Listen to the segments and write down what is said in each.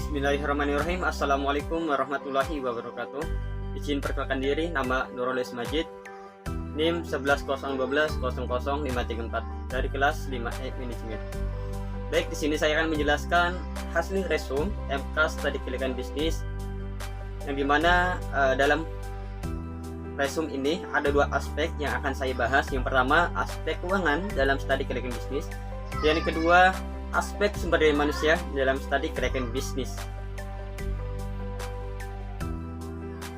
Bismillahirrahmanirrahim. Assalamualaikum warahmatullahi wabarakatuh. Izin perkenalkan diri, nama Nurul Majid, NIM 1101200534 dari kelas 5E Manajemen. Baik, di sini saya akan menjelaskan hasil resume MK Study Keuangan Bisnis, yang dimana dalam resume ini ada dua aspek yang akan saya bahas. Yang pertama, aspek keuangan dalam Study Keuangan Bisnis, dan yang kedua, aspek sumber daya manusia dalam Study Keuangan Bisnis.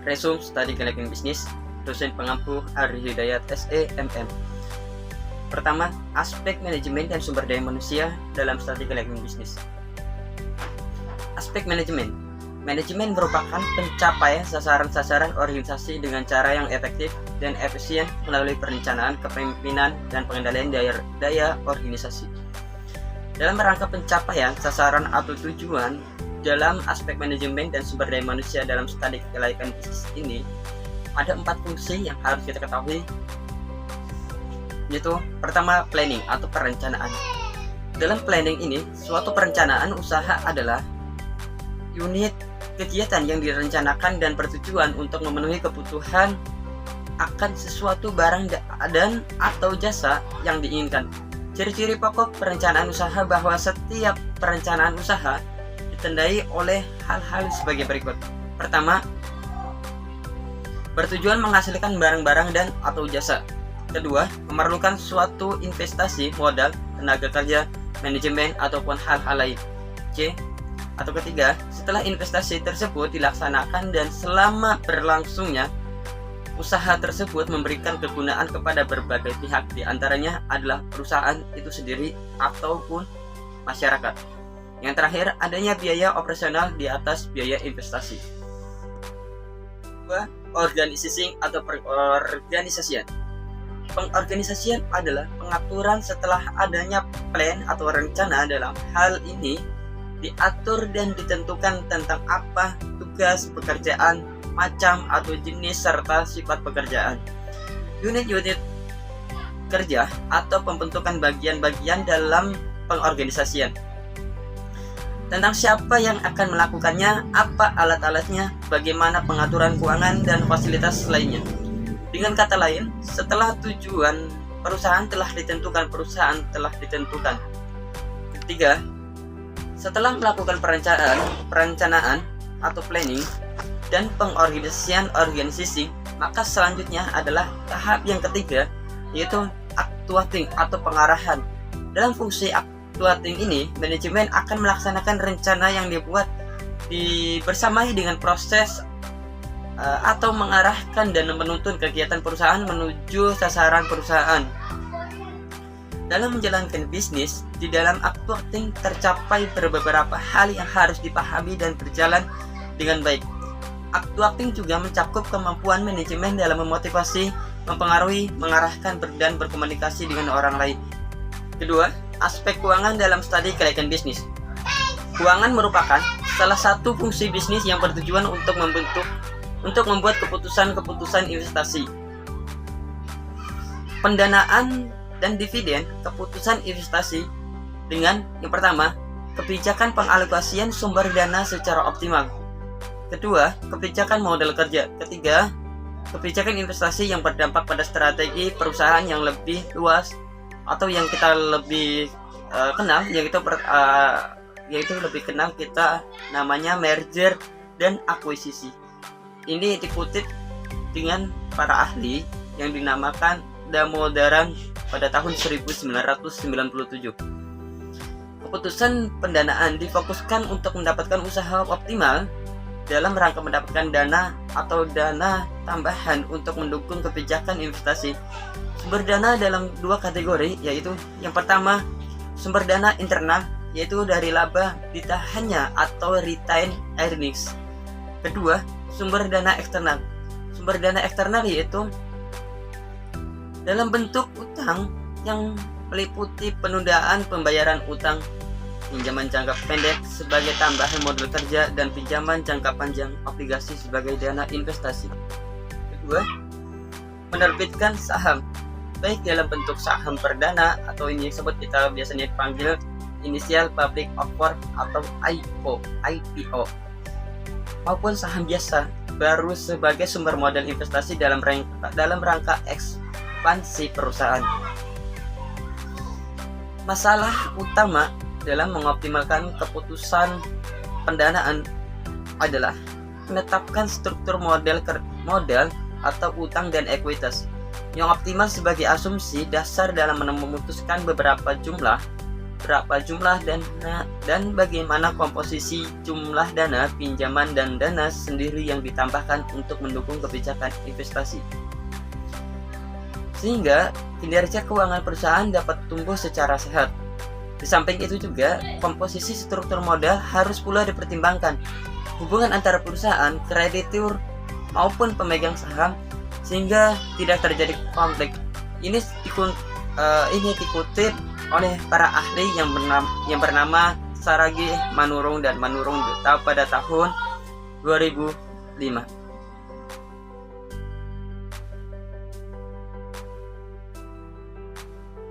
Resume Study Keuangan Bisnis, dosen pengampu Ari Hidayat SE MM. Pertama, aspek manajemen dan sumber daya manusia dalam Study Keuangan Bisnis. Aspek manajemen. Manajemen merupakan pencapaian sasaran-sasaran organisasi dengan cara yang efektif dan efisien melalui perencanaan, kepemimpinan, dan pengendalian daya organisasi. Dalam rangka pencapaian sasaran atau tujuan dalam aspek manajemen dan sumber daya manusia dalam Study Keuangan Bisnis ini, ada 4 fungsi yang harus kita ketahui, yaitu pertama, planning atau perencanaan. Dalam planning ini, suatu perencanaan usaha adalah unit kegiatan yang direncanakan dan bertujuan untuk memenuhi kebutuhan akan sesuatu barang dan atau jasa yang diinginkan. Ciri-ciri pokok perencanaan usaha bahwa setiap perencanaan usaha ditandai oleh hal-hal sebagai berikut. Pertama, bertujuan menghasilkan barang-barang dan atau jasa. Kedua, memerlukan suatu investasi, modal, tenaga kerja, manajemen, ataupun hal-hal lain. C. Atau ketiga, setelah investasi tersebut dilaksanakan dan selama berlangsungnya usaha tersebut memberikan kegunaan kepada berbagai pihak, diantaranya adalah perusahaan itu sendiri ataupun masyarakat. Yang terakhir, adanya biaya operasional di atas biaya investasi. Organisasi atau pengorganisasian. Pengorganisasian adalah pengaturan setelah adanya plan atau rencana. Dalam hal ini diatur dan ditentukan tentang apa tugas pekerjaan, macam atau jenis serta sifat pekerjaan. Unit-unit kerja atau pembentukan bagian-bagian dalam pengorganisasian. Tentang siapa yang akan melakukannya, apa alat-alatnya, bagaimana pengaturan keuangan dan fasilitas lainnya. Dengan kata lain, setelah tujuan perusahaan telah ditentukan, perusahaan telah ditentukan. Ketiga, setelah melakukan perencanaan atau planning dan pengorganisasian organisasi, maka selanjutnya adalah tahap yang ketiga, yaitu actuating atau pengarahan. Dalam fungsi actuating ini, manajemen akan melaksanakan rencana yang dibuat bersamai dengan proses atau mengarahkan dan menuntun kegiatan perusahaan menuju sasaran perusahaan. Dalam menjalankan bisnis, di dalam actuating tercapai beberapa hal yang harus dipahami dan berjalan dengan baik. Actuating juga mencakup kemampuan manajemen dalam memotivasi, mempengaruhi, mengarahkan, dan berkomunikasi dengan orang lain. Kedua, aspek keuangan dalam Study Keuangan Bisnis. Keuangan merupakan salah satu fungsi bisnis yang bertujuan untuk membuat keputusan-keputusan investasi, pendanaan, dan dividen. Keputusan investasi dengan yang pertama, kebijakan pengalokasian sumber dana secara optimal. Kedua, kebijakan modal kerja. Ketiga, kebijakan investasi yang berdampak pada strategi perusahaan yang lebih luas atau yang kita lebih kenal, yaitu lebih kenal kita namanya merger dan akuisisi. Ini dikutip dengan para ahli yang dinamakan Damodaran pada tahun 1997. Keputusan pendanaan difokuskan untuk mendapatkan usaha optimal dalam rangka mendapatkan dana atau dana tambahan untuk mendukung kebijakan investasi. Sumber dana dalam dua kategori, yaitu yang pertama, sumber dana internal, yaitu dari laba ditahannya atau retained earnings. Kedua, sumber dana eksternal. Sumber dana eksternal yaitu dalam bentuk utang yang meliputi penundaan pembayaran utang, pinjaman jangka pendek sebagai tambahan modal kerja, dan pinjaman jangka panjang obligasi sebagai dana investasi. Kedua, menerbitkan saham, baik dalam bentuk saham perdana atau ini disebut kita biasanya dipanggil Initial Public Offer atau IPO, maupun saham biasa baru sebagai sumber modal investasi dalam rangka ekspansi perusahaan. Masalah utama dalam mengoptimalkan keputusan pendanaan adalah menetapkan struktur modal atau utang dan ekuitas yang optimal sebagai asumsi dasar dalam memutuskan berapa jumlah dana dan bagaimana komposisi jumlah dana pinjaman dan dana sendiri yang ditambahkan untuk mendukung kebijakan investasi, sehingga kinerja keuangan perusahaan dapat tumbuh secara sehat. Di samping itu juga, komposisi struktur modal harus pula dipertimbangkan hubungan antara perusahaan, kreditur, maupun pemegang saham, sehingga tidak terjadi konflik. Ini dikutip oleh para ahli yang bernama Saragi, Manurung, dan Manurung pada tahun 2005.